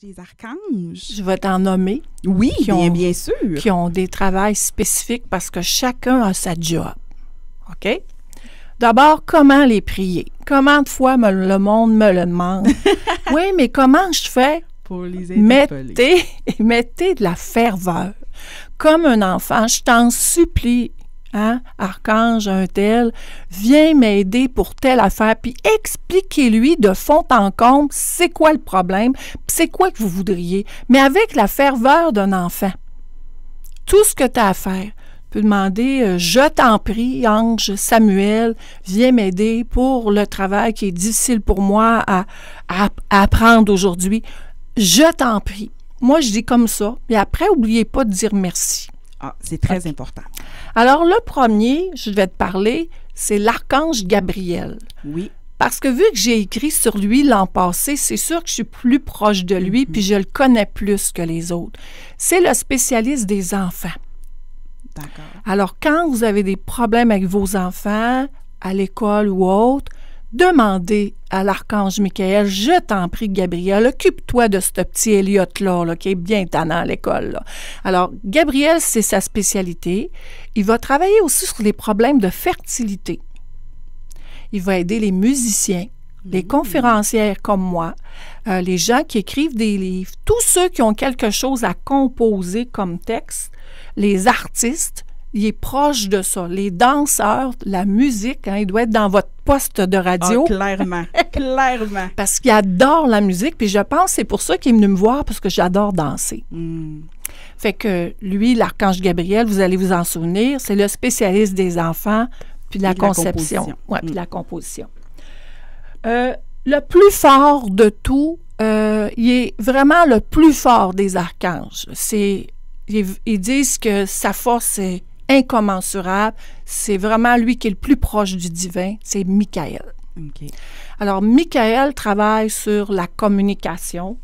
Les archanges. Je vais t'en nommer. Oui, bien sûr. Qui ont des travails spécifiques parce que chacun a sa job. OK? D'abord, comment les prier? Combien de fois le monde me le demande? Oui, mais comment je fais? Pour les interpeller. Mettez de la ferveur. Comme un enfant, je t'en supplie, hein, archange, un tel, viens m'aider pour telle affaire, puis expliquez-lui de fond en comble c'est quoi le problème, puis c'est quoi que vous voudriez, mais avec la ferveur d'un enfant. Tout ce que tu as à faire. Tu peux demander, je t'en prie, ange Samuel, viens m'aider pour le travail qui est difficile pour moi à apprendre aujourd'hui. Je t'en prie. Moi, je dis comme ça, mais après, n'oubliez pas de dire merci. Ah, c'est très important. Alors, le premier, je vais te parler, c'est l'archange Gabriel. Oui. Parce que vu que j'ai écrit sur lui l'an passé, c'est sûr que je suis plus proche de lui, puis je le connais plus que les autres. C'est le spécialiste des enfants. D'accord. Alors, quand vous avez des problèmes avec vos enfants, à l'école ou autre, demandez à l'archange Michael, je t'en prie, Gabriel, occupe-toi de ce petit Elliot-là, là, qui est bien tannant à l'école. Là. Alors, Gabriel, c'est sa spécialité. Il va travailler aussi sur les problèmes de fertilité. Il va aider les musiciens, les conférencières comme moi, les gens qui écrivent des livres, tous ceux qui ont quelque chose à composer comme texte, les artistes, il est proche de ça. Les danseurs, la musique, hein, il doit être dans votre poste de radio. Ah, clairement, clairement. Parce qu'il adore la musique, puis je pense que c'est pour ça qu'il est venu me voir, parce que j'adore danser. Fait que lui, l'archange Gabriel, vous allez vous en souvenir, c'est le spécialiste des enfants, puis de la conception. Oui, puis de la composition. Le plus fort de tout, il est vraiment le plus fort des archanges. Ils disent que sa force est incommensurable. C'est vraiment lui qui est le plus proche du divin, c'est Michael. Okay. Alors, Michael travaille sur la communication,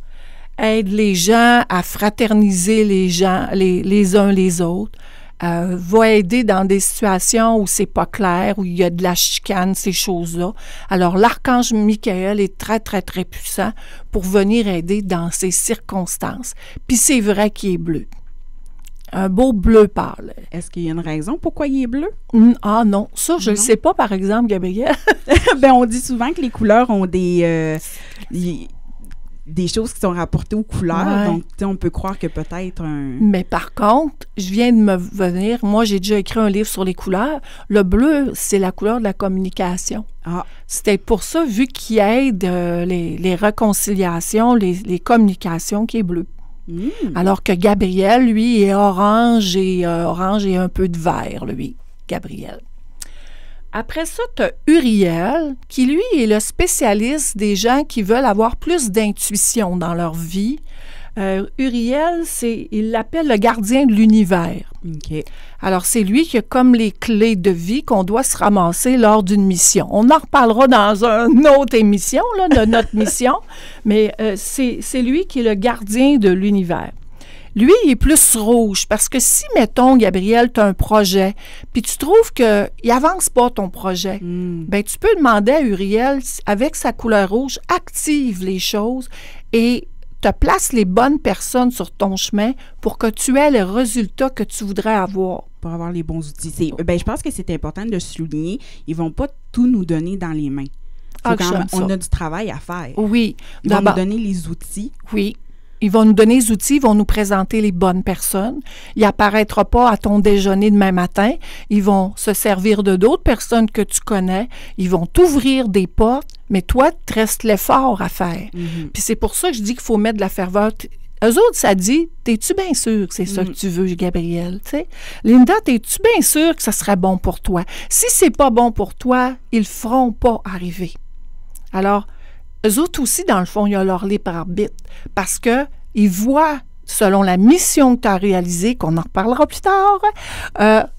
aide les gens à fraterniser les gens, les uns les autres, va aider dans des situations où c'est pas clair, où il y a de la chicane, ces choses-là. Alors, l'archange Michael est très, très, très puissant pour venir aider dans ces circonstances. Puis c'est vrai qu'il est bleu. Un beau bleu pâle. Est-ce qu'il y a une raison pourquoi il est bleu? Ah non, ça, je ne le sais pas, par exemple, Gabriel. Bien, on dit souvent que les couleurs ont des choses qui sont rapportées aux couleurs. Ouais. Donc, on peut croire que peut-être un... Mais par contre, je viens de me venir, moi, j'ai déjà écrit un livre sur les couleurs. Le bleu, c'est la couleur de la communication. Ah. C'était pour ça, vu qu'il aide les réconciliations, les communications, qui est bleu. Alors que Gabriel, lui, est orange et un peu de vert, lui, Gabriel. Après ça, tu as Uriel, qui, lui, est le spécialiste des gens qui veulent avoir plus d'intuition dans leur vie. Uriel, il l'appelle le gardien de l'univers. Okay. Alors, c'est lui qui a comme les clés de vie qu'on doit se ramasser lors d'une mission. On en reparlera dans une autre émission, là, de notre mission, mais c'est lui qui est le gardien de l'univers. Lui, il est plus rouge, parce que si, mettons, Gabriel, tu as un projet, puis tu trouves qu'il n'avance pas ton projet, bien, tu peux demander à Uriel, avec sa couleur rouge, active les choses et te place les bonnes personnes sur ton chemin pour que tu aies les résultats que tu voudrais avoir. Pour avoir les bons outils. Je pense que c'est important de le souligner. Ils ne vont pas tout nous donner dans les mains. On a du travail à faire. Oui. Ils vont nous donner les outils. Oui. Ils vont nous donner les outils, ils vont nous présenter les bonnes personnes. Il n'apparaîtra pas à ton déjeuner demain matin. Ils vont se servir de d'autres personnes que tu connais. Ils vont t'ouvrir des portes, mais toi, il te reste l'effort à faire. Puis c'est pour ça que je dis qu'il faut mettre de la ferveur. Eux autres, ça dit, t'es-tu bien sûr que c'est ça que tu veux, Gabriel? T'sais? Linda, t'es-tu bien sûr que ça serait bon pour toi? Si c'est pas bon pour toi, ils le feront pas arriver. Alors, eux autres aussi, dans le fond, ils ont leur libre arbitre parce qu'ils voient, selon la mission que tu as réalisée, qu'on en reparlera plus tard,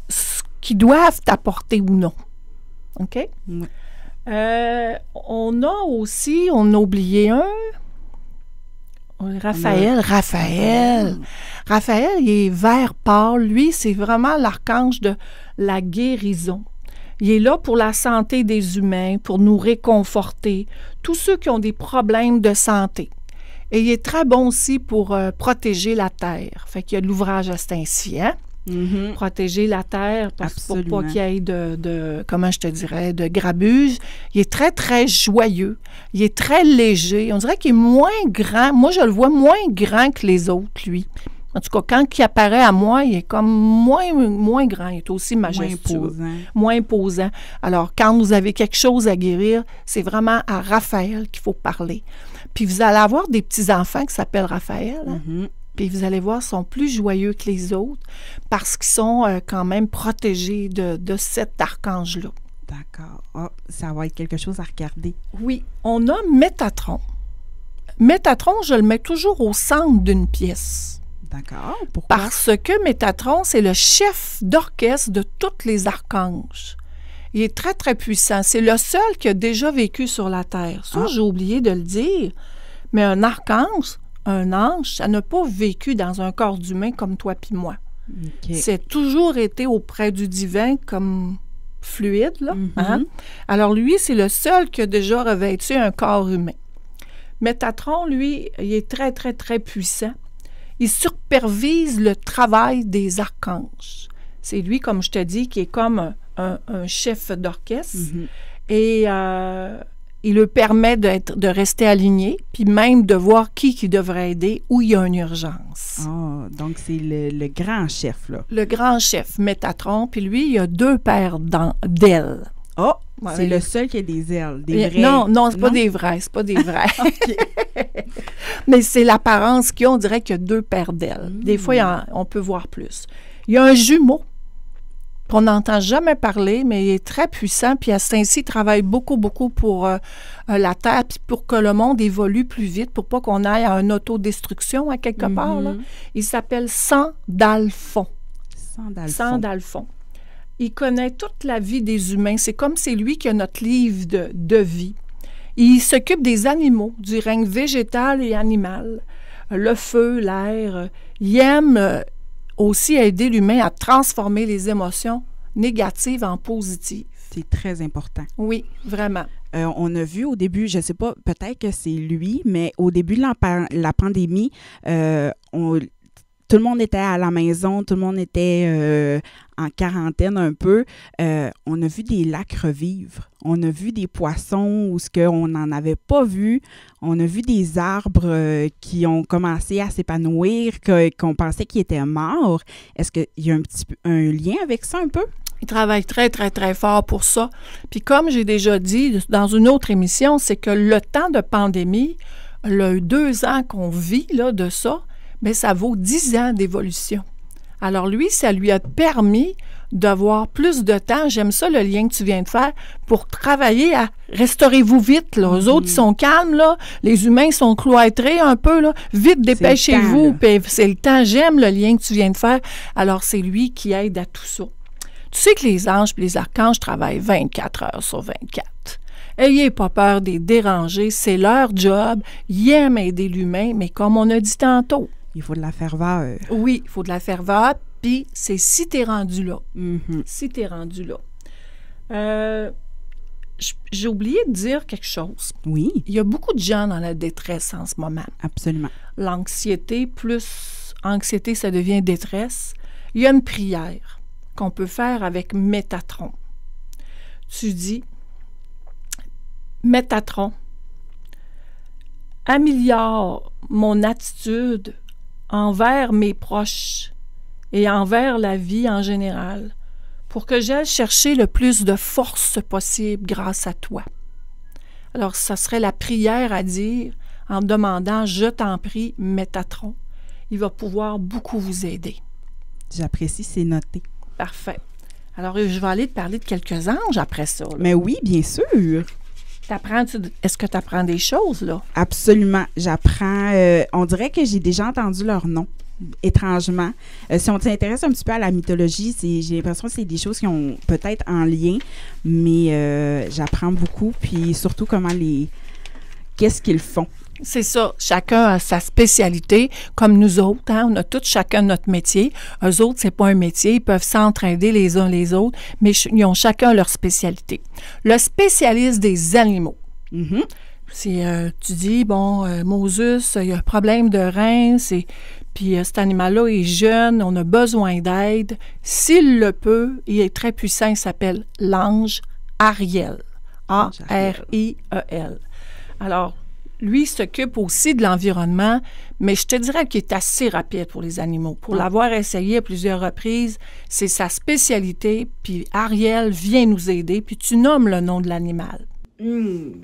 ce qu'ils doivent t'apporter ou non. OK? Oui. On a oublié un. Raphaël. Raphaël, il est vert pâle. Lui, c'est vraiment l'archange de la guérison. Il est là pour la santé des humains, pour nous réconforter, tous ceux qui ont des problèmes de santé. Et il est très bon aussi pour protéger la terre. Fait qu'il y a de l'ouvrage à cet ainsi, hein? Protéger la terre pour pas qu'il y ait comment je te dirais, de grabuge. Il est très, très joyeux. Il est très léger. On dirait qu'il est moins grand. Moi, je le vois moins grand que les autres, lui. En tout cas, quand il apparaît à moi, il est comme moins grand. Il est aussi majestueux. Moins imposant. Alors, quand vous avez quelque chose à guérir, c'est vraiment à Raphaël qu'il faut parler. Puis vous allez avoir des petits-enfants qui s'appellent Raphaël, hein? Puis vous allez voir, ils sont plus joyeux que les autres parce qu'ils sont quand même protégés de cet archange-là. D'accord. Oh, ça va être quelque chose à regarder. Oui. On a Métatron. Métatron, je le mets toujours au centre d'une pièce. D'accord. Pourquoi? Parce que Métatron, c'est le chef d'orchestre de tous les archanges. Il est très, très puissant. C'est le seul qui a déjà vécu sur la Terre. Ça, j'ai oublié de le dire. Mais un archange, un ange, ça n'a pas vécu dans un corps d'humain comme toi puis moi. Okay. C'est toujours été auprès du divin comme fluide, là. Hein? Alors lui, c'est le seul qui a déjà revêtu un corps humain. Métatron, lui, il est très, très, très puissant. Il supervise le travail des archanges. C'est lui, comme je te dis, qui est comme un chef d'orchestre. Et il lui permet de rester aligné, puis même de voir qui devrait aider, où il y a une urgence. Oh, donc c'est le grand chef, là. Le grand chef, Métatron, puis lui, il a 2 paires d'ailes. Oh, ouais, c'est le seul qui a des ailes, des vrais. Non, c'est pas des vrais, c'est pas des vrais. Mais c'est l'apparence qu'il a, on dirait qu'il y a 2 paires d'ailes. Des fois, on peut voir plus. Il y a un jumeau qu'on n'entend jamais parler, mais il est très puissant, puis à Saint-Cy, il travaille beaucoup, beaucoup pour la Terre, puis pour que le monde évolue plus vite, pour pas qu'on aille à une autodestruction à quelque part, là. Il s'appelle Sandalphon. Sandalphon. Il connaît toute la vie des humains. C'est comme c'est lui qui a notre livre de vie. Il s'occupe des animaux, du règne végétal et animal, le feu, l'air. Il aime aussi aider l'humain à transformer les émotions négatives en positives. C'est très important. Oui, vraiment. On a vu au début, je ne sais pas, peut-être que c'est lui, mais au début de la pandémie, tout le monde était à la maison, tout le monde était en quarantaine un peu. On a vu des lacs revivre. On a vu des poissons où on n'en avait pas vu. On a vu des arbres qui ont commencé à s'épanouir, qu'on pensait qu'ils étaient morts. Est-ce qu'il y a un lien avec ça un peu? Il travaille très, très, très fort pour ça. Puis comme j'ai déjà dit dans une autre émission, c'est que le temps de pandémie, le 2 ans qu'on vit là, de ça, bien, ça vaut 10 ans d'évolution. Alors lui, ça lui a permis d'avoir plus de temps. J'aime ça, le lien que tu viens de faire, pour travailler à « restaurez-vous vite ». Eux autres, ils sont calmes, là. Les humains sont cloîtrés un peu, là. Vite, dépêchez-vous. C'est le temps. J'aime le lien que tu viens de faire. Alors, c'est lui qui aide à tout ça. Tu sais que les anges et les archanges travaillent 24 heures sur 24. Ayez pas peur de les déranger. C'est leur job. Ils aiment aider l'humain, mais comme on a dit tantôt, il faut de la ferveur. Oui, il faut de la ferveur, puis c'est si t'es rendu là. Si t'es rendu là. J'ai oublié de dire quelque chose. Oui. Il y a beaucoup de gens dans la détresse en ce moment. Absolument. L'anxiété, plus anxiété, ça devient détresse. Il y a une prière qu'on peut faire avec Métatron. Tu dis, Métatron, améliore mon attitude envers mes proches et envers la vie en général, pour que j'aille chercher le plus de force possible grâce à toi. Alors, ça serait la prière à dire en demandant « Je t'en prie, Métatron ». Il va pouvoir beaucoup vous aider. J'apprécie, c'est noté. Parfait. Alors, je vais aller te parler de quelques anges après ça. Là. Mais oui, bien sûr. Est-ce que tu apprends des choses, là? Absolument. J'apprends. On dirait que j'ai déjà entendu leur nom, étrangement. Si on s'intéresse un petit peu à la mythologie, j'ai l'impression que c'est des choses qui ont peut-être en lien, mais j'apprends beaucoup. Puis surtout, qu'est-ce qu'ils font. C'est ça. Chacun a sa spécialité, comme nous autres. Hein? On a tous chacun notre métier. Eux autres, c'est pas un métier. Ils peuvent s'entraider les uns les autres, mais ils ont chacun leur spécialité. Le spécialiste des animaux. Si tu dis, bon, Moses, il y a un problème de rein, puis cet animal-là est jeune, on a besoin d'aide. S'il le peut, il est très puissant, il s'appelle l'ange Ariel. A-R-I-E-L. Alors, lui s'occupe aussi de l'environnement, mais je te dirais qu'il est assez rapide pour les animaux. Pour l'avoir essayé à plusieurs reprises, c'est sa spécialité, puis Ariel vient nous aider, puis tu nommes le nom de l'animal.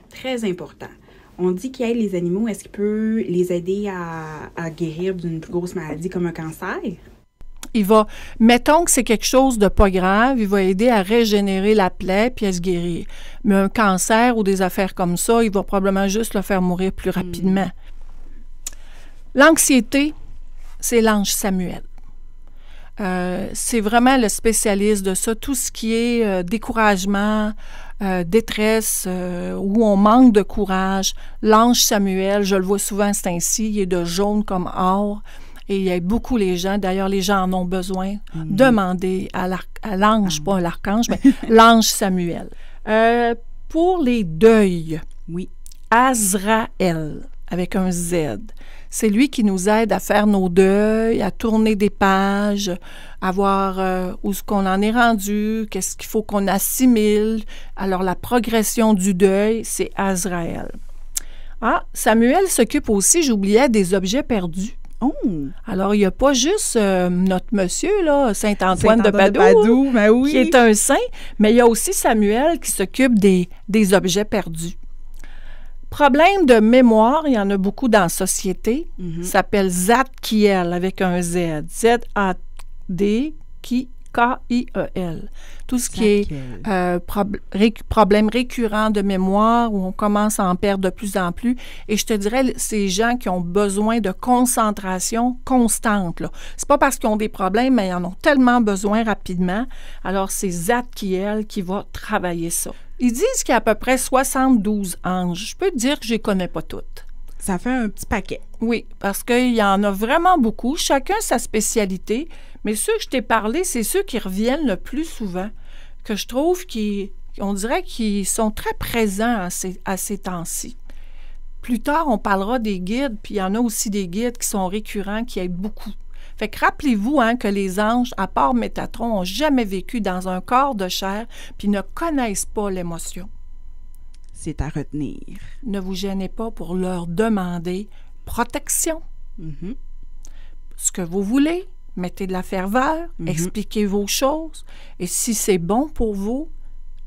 Très important. On dit qu'il aide les animaux. Est-ce qu'il peut les aider à guérir d'une plus grosse maladie comme un cancer? Mettons que c'est quelque chose de pas grave, il va aider à régénérer la plaie puis à se guérir. Mais un cancer ou des affaires comme ça, il va probablement juste le faire mourir plus rapidement. L'anxiété, c'est l'ange Samuel. C'est vraiment le spécialiste de ça. Tout ce qui est découragement, détresse, où on manque de courage. L'ange Samuel, je le vois souvent, c'est ainsi, il est de jaune comme or. Et il y a beaucoup les gens, d'ailleurs, les gens en ont besoin, demander à l'ange, pas l'archange, mais l'ange Samuel. Pour les deuils, Azraël, avec un Z. C'est lui qui nous aide à faire nos deuils, à tourner des pages, à voir où est-ce qu'on en est rendu, qu'est-ce qu'il faut qu'on assimile. Alors, la progression du deuil, c'est Azraël. Samuel s'occupe aussi, j'oubliais, des objets perdus. Oh. Alors, il n'y a pas juste notre monsieur, là, Saint-Antoine de Padoue, qui est un saint, mais il y a aussi Samuel qui s'occupe des objets perdus. Problème de mémoire, il y en a beaucoup dans la société. Ça s'appelle Zadkiel avec un Z. Z-A-D-K-I-E-L. Tout ce qui est problème récurrent de mémoire où on commence à en perdre de plus en plus. Et je te dirais, ces gens qui ont besoin de concentration constante. C'est pas parce qu'ils ont des problèmes, mais ils en ont tellement besoin rapidement. Alors, c'est Zadkiel qui va travailler ça. Ils disent qu'il y a à peu près 72 anges. Je peux te dire que je ne les connais pas toutes. Ça fait un petit paquet. Oui, parce qu'il y en a vraiment beaucoup. Chacun sa spécialité. Mais ceux que je t'ai parlé, c'est ceux qui reviennent le plus souvent, que je trouve on dirait qu'ils sont très présents à ces temps-ci. Plus tard, on parlera des guides, puis il y en a aussi des guides qui sont récurrents, qui aident beaucoup. Fait que rappelez-vous que les anges, à part Métatron, n'ont jamais vécu dans un corps de chair puis ne connaissent pas l'émotion. C'est à retenir. Ne vous gênez pas pour leur demander protection. Ce que vous voulez, mettez de la ferveur, expliquez vos choses. Et si c'est bon pour vous,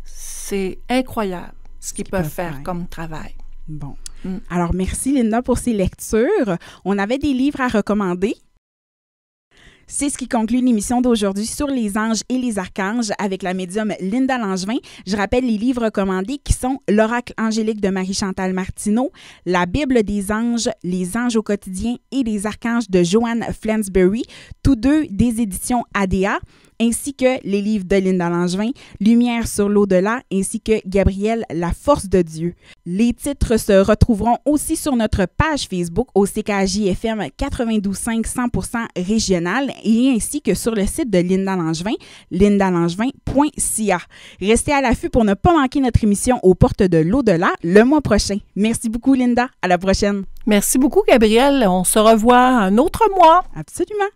c'est incroyable ce qu'ils peuvent faire comme travail. Bon. Alors, merci Linda pour ces lectures. On avait des livres à recommander. C'est ce qui conclut l'émission d'aujourd'hui sur les anges et les archanges avec la médium Linda Langevin. Je rappelle les livres recommandés qui sont L'Oracle angélique de Marie-Chantal Martineau, La Bible des anges, Les anges au quotidien et les archanges de Joanne Flansbury, tous deux des éditions ADA, ainsi que les livres de Linda Langevin, Lumière sur l'au-delà, ainsi que Gabriel, La force de Dieu. Les titres se retrouveront aussi sur notre page Facebook au CKJ-FM 92.5 100% régional et ainsi que sur le site de Linda Langevin, lindalangevin.ca. Restez à l'affût pour ne pas manquer notre émission aux portes de l'au-delà le mois prochain. Merci beaucoup, Linda. À la prochaine. Merci beaucoup, Gabriel. On se revoit un autre mois. Absolument.